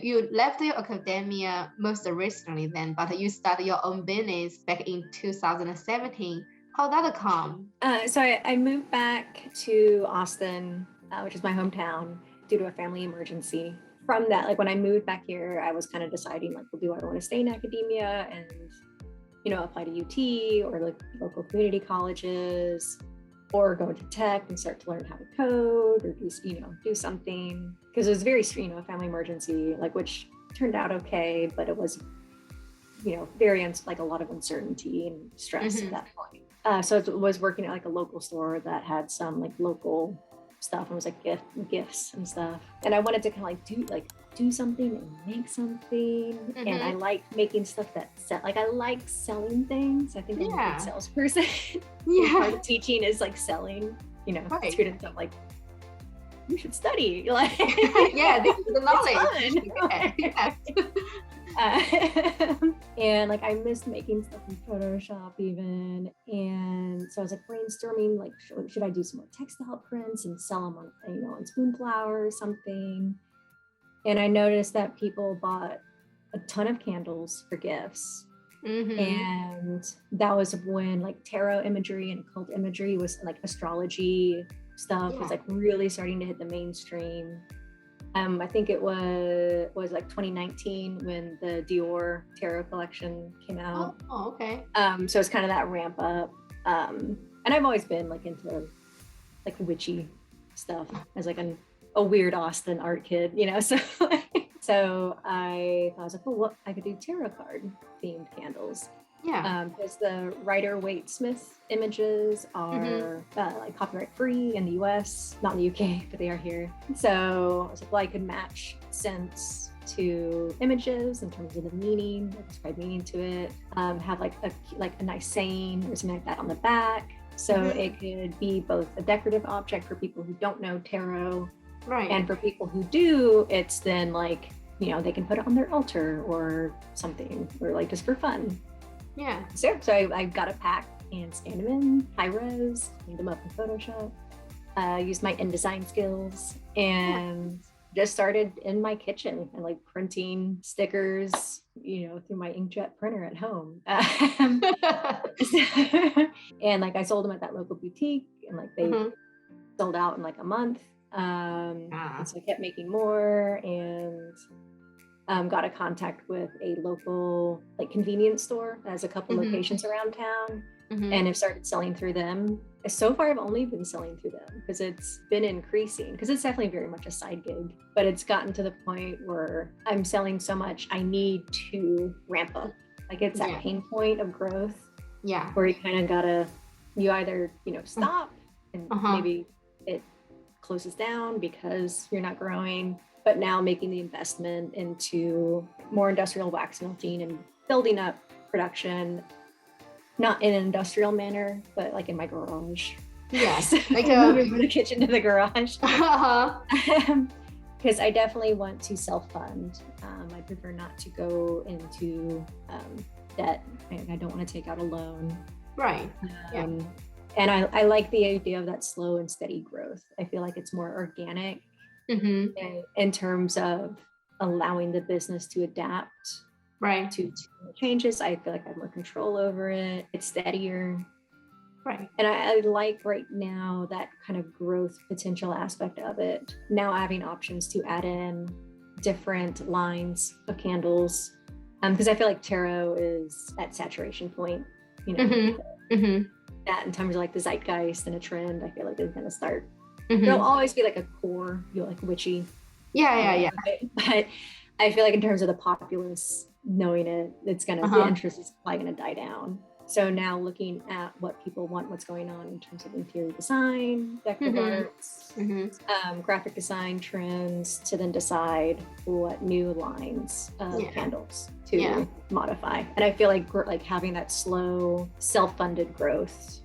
you left your academia most recently then, but you started your own business back in 2017. How did that come? So I moved back to Austin, which is my hometown, due to a family emergency. From that, like when I moved back here, I was kind of deciding like, well, do I want to stay in academia and, apply to UT or like local community colleges, or go into tech and start to learn how to code or do something, because it was very, a family emergency, like, which turned out okay, but it was, very like a lot of uncertainty and stress at that point. So it was working at like a local store that had some like local stuff and was like gifts and stuff. And I wanted to kind of do something and make something. And I like making stuff I like selling things. I think I'm a good salesperson. Part of teaching is like selling, students are like, you should study. Like, this is the knowledge. And like I missed making stuff in Photoshop even, and so I was like brainstorming like should I do some more textile prints and sell them on on Spoonflower or something. And I noticed that people bought a ton of candles for gifts. And that was when like tarot imagery and occult imagery was like astrology stuff was like really starting to hit the mainstream. I think it was like 2019 when the Dior tarot collection came out. Oh, okay. So it's kind of that ramp up. And I've always been like into like witchy stuff as like a weird Austin art kid, So I was like, well, I could do tarot card themed candles. Because the Rider-Waite-Smith images are like copyright free in the US, not in the UK, but they are here. So I was like, well, I could match scents to images in terms of the meaning, ascribe meaning to it, have like a nice saying or something like that on the back. So it could be both a decorative object for people who don't know tarot, right? And for people who do, it's then like, they can put it on their altar or something, or like just for fun. So I got a pack and scanned them in high res, cleaned them up in Photoshop, used my InDesign skills, and just started in my kitchen and like printing stickers, through my inkjet printer at home. And like I sold them at that local boutique, and like they sold out in like a month. And so I kept making more, and got a contact with a local like convenience store that has a couple locations around town, and have started selling through them. So far I've only been selling through them because it's been increasing, because it's definitely very much a side gig, but it's gotten to the point where I'm selling so much I need to ramp up. Like it's that pain point of growth where you kind of gotta either stop and maybe it closes down because you're not growing, but now making the investment into more industrial wax melting and building up production, not in an industrial manner, but like in my garage. Yes, like moving from the kitchen to the garage. Because I definitely want to self-fund. I prefer not to go into debt. I don't want to take out a loan. Right. And I like the idea of that slow and steady growth. I feel like it's more organic in terms of allowing the business to adapt to changes. I feel like I have more control over it. It's steadier. Right. And I like right now that kind of growth potential aspect of it. Now having options to add in different lines of candles. Because I feel like tarot is at saturation point, that in terms of like the zeitgeist and a trend, I feel like it's going to start. There'll always be like a core, like witchy. But I feel like in terms of the populace knowing it, it's going to, the interest is probably going to die down. So now looking at what people want, what's going on in terms of interior design, decorative arts, graphic design trends, to then decide what new lines of candles to modify. And I feel like having that slow, self-funded growth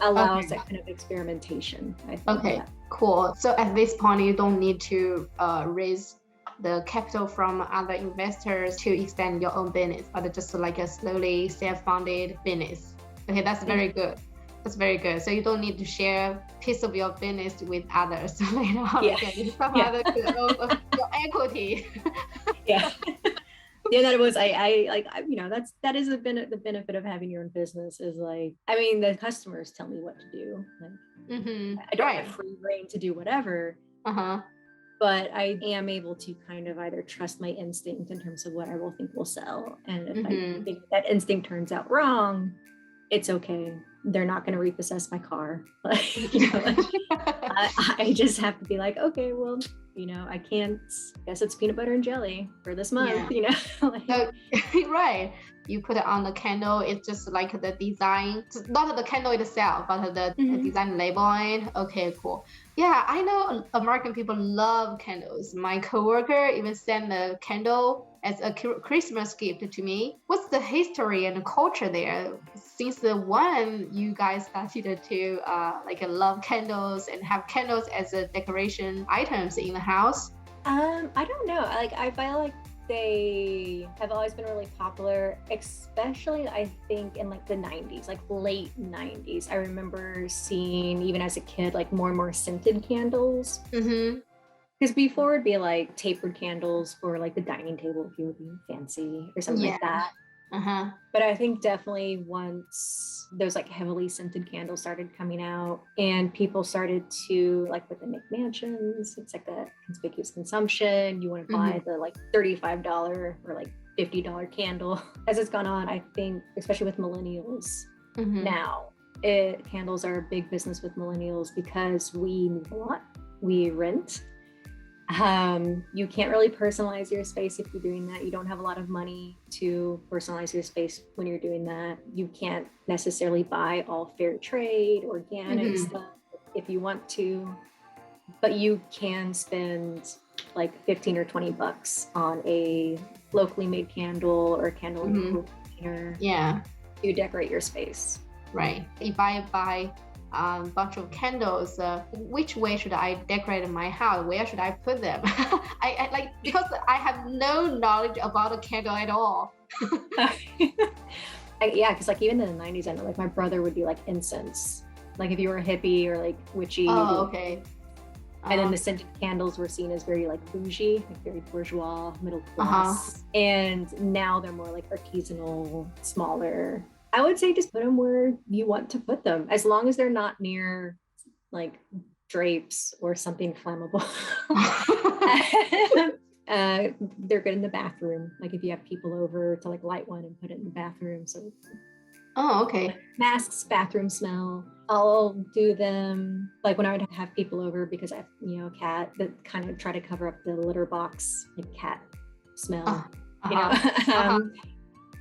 allows that kind of experimentation. I think cool. So at this point, you don't need to raise the capital from other investors to expand your own business, but just like a slowly self-funded business. Okay, that's very good. That's very good. So you don't need to share piece of your business with others later on. Yeah. Some other your equity. Yeah. Yeah, that was I you know, that is the benefit of having your own business is like, I mean, the customers tell me what to do. Like, I don't have free reign to do whatever. But I am able to kind of either trust my instinct in terms of what I will think will sell. And if I think that instinct turns out wrong, it's okay. They're not going to repossess my car. I just have to be like, okay, well, I can't, guess it's peanut butter and jelly for this month, Right. You put it on the candle, it's just like the design, not the candle itself, but the design label on it. Okay, cool. Yeah, I know American people love candles. My coworker even sent a candle as a Christmas gift to me. What's the history and the culture there? Since when you guys started to love candles and have candles as a decoration items in the house? I don't know. I feel like they have always been really popular, especially I think in like the 90s, like late 90s. I remember seeing, even as a kid, like more and more scented candles. Because before it'd be like tapered candles for like the dining table if you were being fancy or something like that. But I think definitely once those like heavily scented candles started coming out and people started to like with the McMansions, it's like a conspicuous consumption. You want to buy the like $35 or like $50 candle. As it's gone on, I think, especially with millennials now, candles are a big business with millennials because we move a lot, we rent. You can't really personalize your space if you're doing that. You don't have a lot of money to personalize your space when you're doing that. You can't necessarily buy all fair trade, organic stuff if you want to, but you can spend like 15 or 20 bucks on a locally made candle or a candle container to decorate your space. Right. If I buy bunch of candles, which way should I decorate my house? Where should I put them? I like, because I have no knowledge about a candle at all. Yeah, because like even in the 90s, I know like my brother would do like incense, like if you were a hippie or like witchy. Okay. And then the scented candles were seen as very like bougie, like very bourgeois, middle class. And now they're more like artisanal, smaller. I would say just put them where you want to put them, as long as they're not near like drapes or something flammable. They're good in the bathroom. Like if you have people over to like light one and put it in the bathroom. So okay. Masks, bathroom smell. I'll do them like when I would have people over because I have, a cat, that kind of try to cover up the litter box, like cat smell,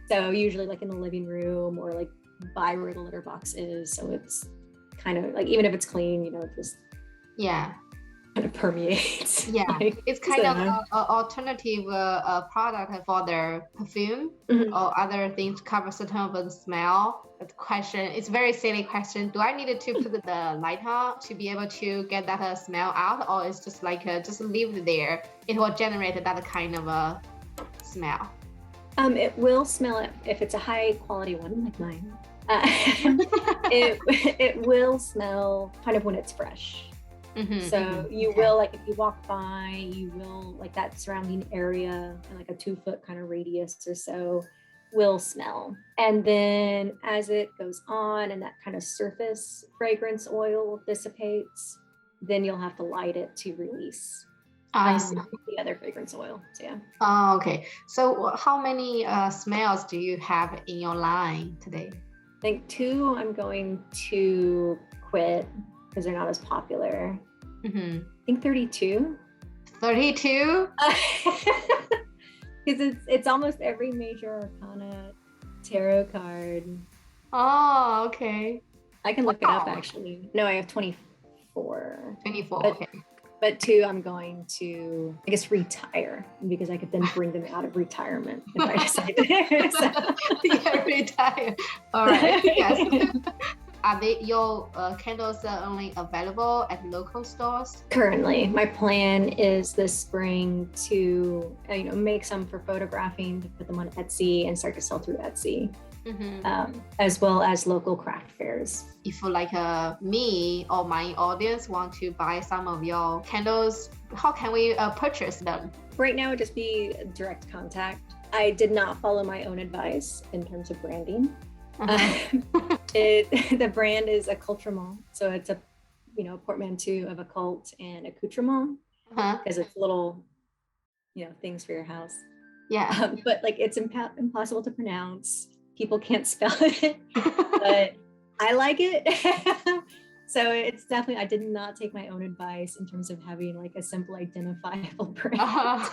So usually like in the living room or like by where the litter box is. So it's kind of like, even if it's clean, it just kind of permeates. Yeah, like, it's kind of an alternative product for their perfume or other things to cover certain of the smell. The question, it's a very silly question. Do I need to put the light on to be able to get that smell out, or it's just like just leave it there? It will generate that kind of a smell. It will smell it if it's a high quality one like mine. It will smell kind of when it's fresh. So you will, like if you walk by, you will like that surrounding area and like a 2-foot kind of radius or so will smell. And then as it goes on and that kind of surface fragrance oil dissipates, then you'll have to light it to release the other fragrance oil. So yeah. Okay. So how many smells do you have in your line today? I think 2 I'm going to quit because they're not as popular. I think 32. 32? Because it's almost every major arcana tarot card. Oh, okay. I can look it up actually. No, I have 24. 24, okay. But 2, I'm going to, I guess, retire because I could then bring them out of retirement if I decide to. Retire. All right. Yes. Are your candles only available at local stores? Currently, my plan is this spring to make some for photographing, to put them on Etsy and start to sell through Etsy. as well as local craft fairs. If like me or my audience want to buy some of your candles, how can we purchase them? Right now, it'd just be direct contact. I did not follow my own advice in terms of branding. The brand is occultrement, so it's a portmanteau of occult and accoutrement, because it's little things for your house. Yeah. But like it's impossible to pronounce. People can't spell it, but I like it. So it's definitely, I did not take my own advice in terms of having like a simple identifiable brand.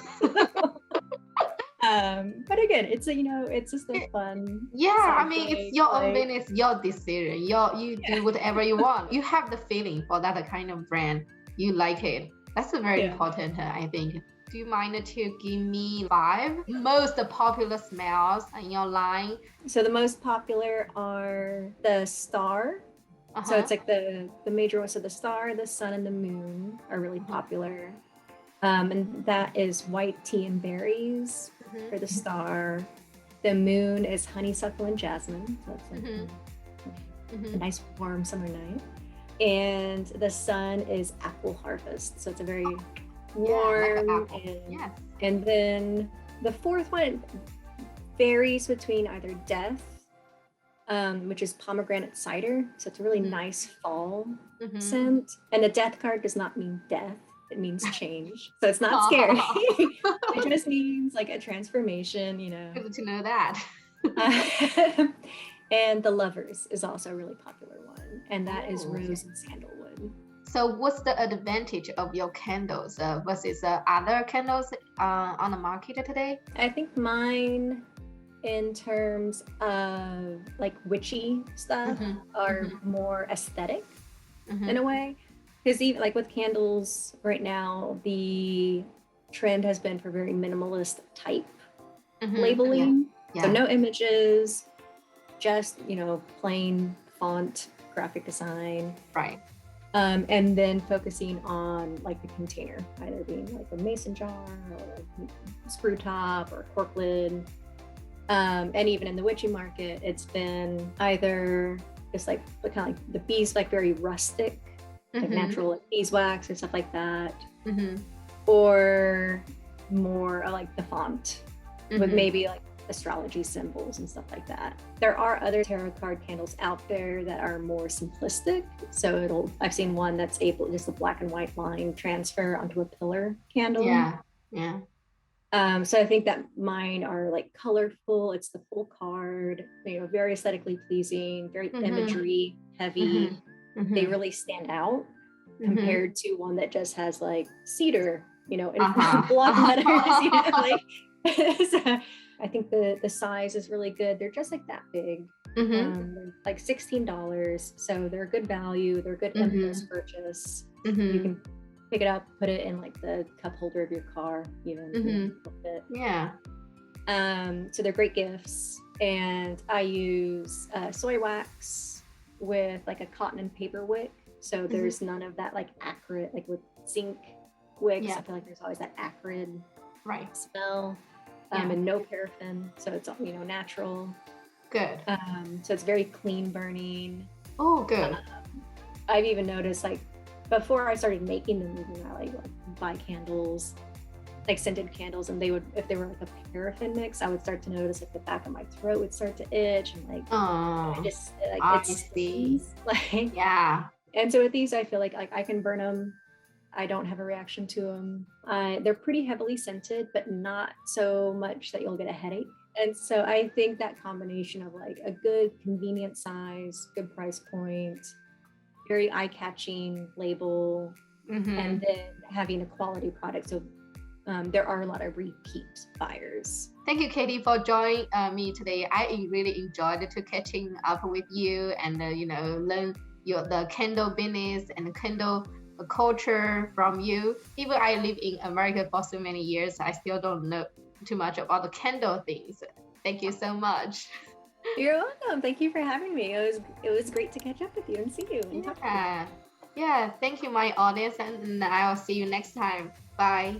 But again, it's it's just a fun. Yeah, I mean, it's your own business, your decision. You do whatever you want. You have the feeling for that kind of brand. You like it. That's very important, I think. Do you mind to give me 5 most popular smells in your line? So the most popular are the star. So it's like the major ones. So the star, the sun, and the moon are really popular. And that is white tea and berries for the star. The moon is honeysuckle and jasmine. So it's like a nice warm summer night. And the sun is apple harvest. So it's a very warm. Like and then the fourth one varies between either death, which is pomegranate cider. So it's a really nice fall scent. And the death card does not mean death. It means change. So it's not scary. It just means like a transformation, Good to know that. And the lovers is also a really popular one. And that is rose and sandalwood. So what's the advantage of your candles versus other candles on the market today? I think mine, in terms of like witchy stuff, are more aesthetic in a way. Because even like with candles right now, the trend has been for very minimalist type labeling. So no images, just, plain font, graphic design. Right. And then focusing on like the container, either being like a mason jar or screw top or cork lid. And even in the witchy market, it's been either just like kind of like the bees, like very rustic, like natural like beeswax or stuff like that, or more like the font with maybe like astrology symbols and stuff like that. There are other tarot card candles out there that are more simplistic. So I've seen one that's able just a black and white line transfer onto a pillar candle. So I think that mine are like colorful. It's the full card, very aesthetically pleasing, very imagery heavy. They really stand out compared to one that just has like cedar, in block letters. So I think the size is really good. They're just like that big, like $16. So they're a good value. They're a good impulse purchase. You can pick it up, put it in like the cup holder of your car, even. So they're great gifts. And I use soy wax with like a cotton and paper wick. So there's none of that like acrid, like with zinc wicks. I feel like there's always that acrid smell. And no paraffin, so it's natural. Good. So it's very clean burning. Oh, good. I've even noticed like before I started making them, I like buy candles, like scented candles, and they would, if they were like a paraffin mix, I would start to notice like the back of my throat would start to itch and like I just like it stings. Like And so with these, I feel like I can burn them. I don't have a reaction to them. They're pretty heavily scented, but not so much that you'll get a headache. And so I think that combination of like a good convenient size, good price point, very eye-catching label, and then having a quality product. So there are a lot of repeat buyers. Thank you, Katie, for joining me today. I really enjoyed to catching up with you and learn the candle business and the candle culture from you. Even I live in America for so many years, I still don't know too much about the candle things. Thank you so much. You're welcome. Thank you for having me. It was great to catch up with you and see you and talk to you. Thank you, my audience, and I'll see you next time. Bye.